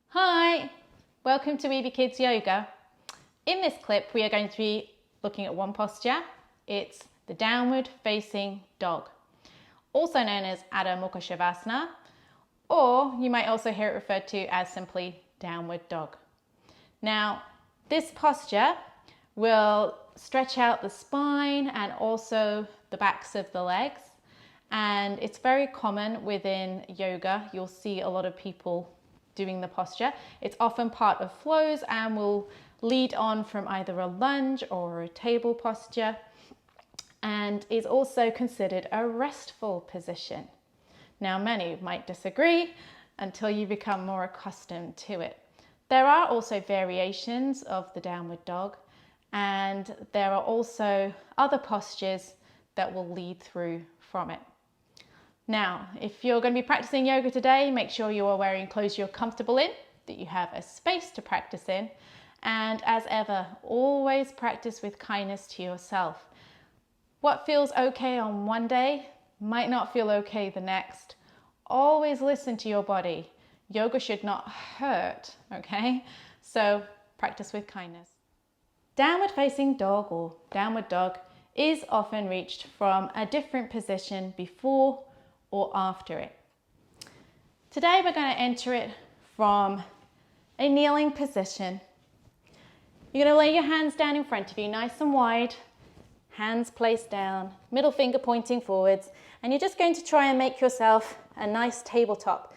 Hi, welcome to Weeby Kids Yoga. In this clip we are going to be looking at one posture. It's the downward facing dog, also known as Adho Mukha Shavasana, or you might also hear it referred to as simply downward dog. Now, this posture will stretch out the spine and also the backs of the legs, and it's very common within yoga. You'll see a lot of people doing the posture. It's often part of flows and will lead on from either a lunge or a table posture, and is also considered a restful position. Now, many might disagree until you become more accustomed to it. There are also variations of the downward dog, and there are also other postures that will lead through from it. Now, if you're going to be practicing yoga today, make sure you are wearing clothes you're comfortable in, that you have a space to practice in, and as ever, always practice with kindness to yourself. What feels okay on one day might not feel okay the next. Always listen to your body. Yoga should not hurt, okay? So practice with kindness. Downward facing dog or downward dog is often reached from a different position before or after it. Today we're going to enter it from a kneeling position. You're going to lay your hands down in front of you, nice and wide, hands placed down, middle finger pointing forwards, and you're just going to try and make yourself a nice tabletop.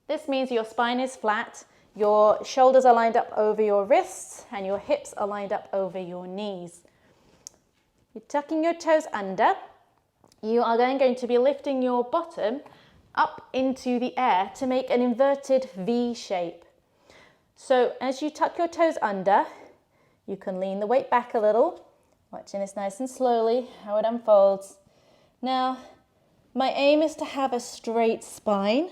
This means your spine is flat, your shoulders are lined up over your wrists, and your hips are lined up over your knees. You're tucking your toes under. You are then going to be lifting your bottom up into the air to make an inverted V shape. So as you tuck your toes under, you can lean the weight back a little, watching this nice and slowly, how it unfolds. Now, my aim is to have a straight spine.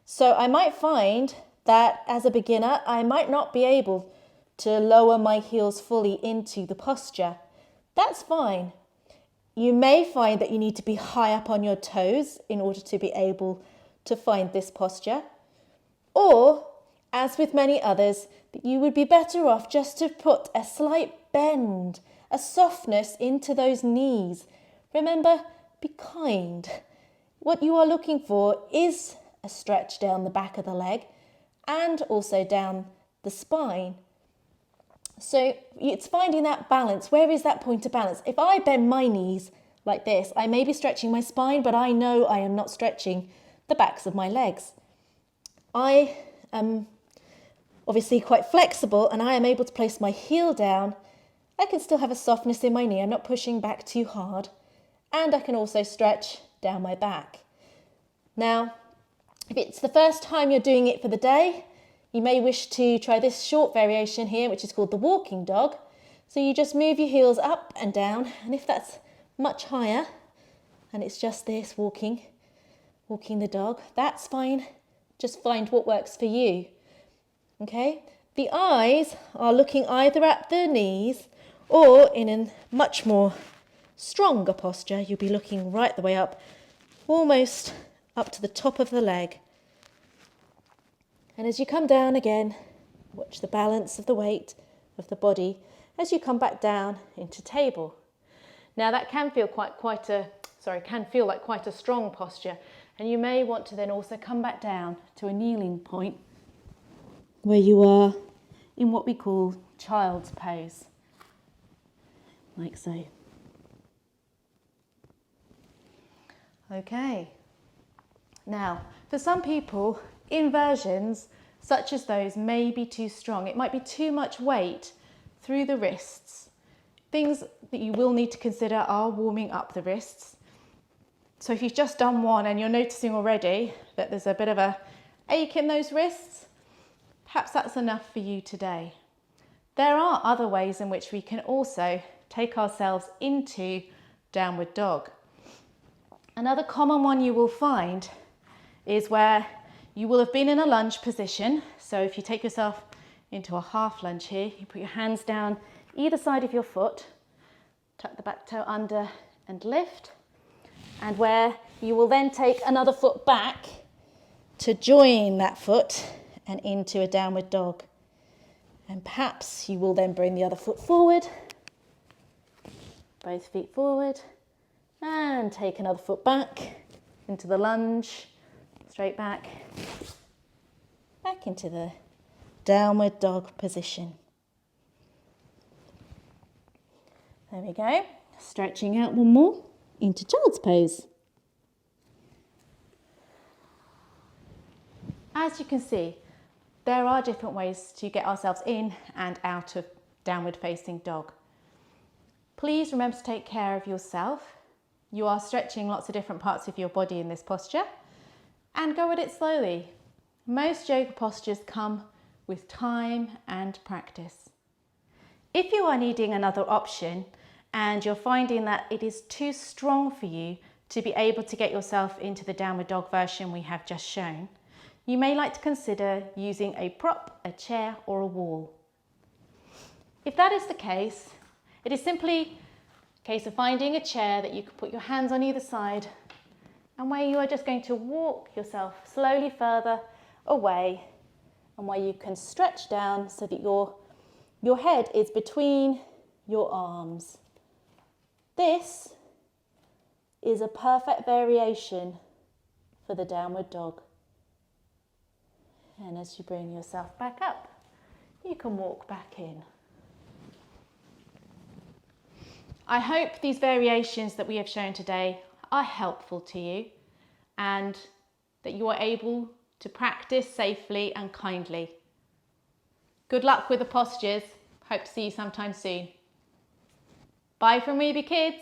So I might find that as a beginner, I might not be able to lower my heels fully into the posture. That's fine. You may find that you need to be high up on your toes in order to be able to find this posture. Or, as with many others, that you would be better off just to put a slight bend, a softness into those knees. Remember, be kind. What you are looking for is a stretch down the back of the leg and also down the spine. So it's finding that balance. Where is that point of balance? If I bend my knees like this, I may be stretching my spine, but I know I am not stretching the backs of my legs. I am obviously quite flexible and I am able to place my heel down. I can still have a softness in my knee. I'm not pushing back too hard. And I can also stretch down my back. Now, if it's the first time you're doing it for the day, you may wish to try this short variation here, which is called the walking dog. So you just move your heels up and down, and if that's much higher, and it's just this, walking the dog, that's fine. Just find what works for you, okay? The eyes are looking either at the knees or in a much more stronger posture, you'll be looking right the way up, almost up to the top of the leg. And as you come down again, watch the balance of the weight of the body as you come back down into table. Now that can feel like quite a strong posture, and you may want to then also come back down to a kneeling point where you are in what we call child's pose, like so. Okay. Now, for some people, inversions such as those may be too strong. It might be too much weight through the wrists. Things that you will need to consider are warming up the wrists. So if you've just done one and you're noticing already that there's a bit of a ache in those wrists, perhaps that's enough for you today. There are other ways in which we can also take ourselves into downward dog. Another common one you will find is where you will have been in a lunge position. So if you take yourself into a half lunge here, you put your hands down either side of your foot, Tuck the back toe under and lift. And where you will then take another foot back to join that foot and into a downward dog. And perhaps you will then bring the other foot forward, both feet forward, and take another foot back into the lunge, straight back into the downward dog position. There we go. Stretching out one more into child's pose. As you can see, there are different ways to get ourselves in and out of downward facing dog. Please remember to take care of yourself. You are stretching lots of different parts of your body in this posture, and go at it slowly. Most yoga postures come with time and practice. If you are needing another option and you're finding that it is too strong for you to be able to get yourself into the downward dog version we have just shown, you may like to consider using a prop, a chair or a wall. If that is the case, it is simply a case of finding a chair that you can put your hands on either side and where you are just going to walk yourself slowly further away, and where you can stretch down so that your head is between your arms. This is a perfect variation for the downward dog. And as you bring yourself back up, you can walk back in. I hope these variations that we have shown today are helpful to you and that you are able to practice safely and kindly. Good luck with the postures. Hope to see you sometime soon. Bye from Weeby Kids.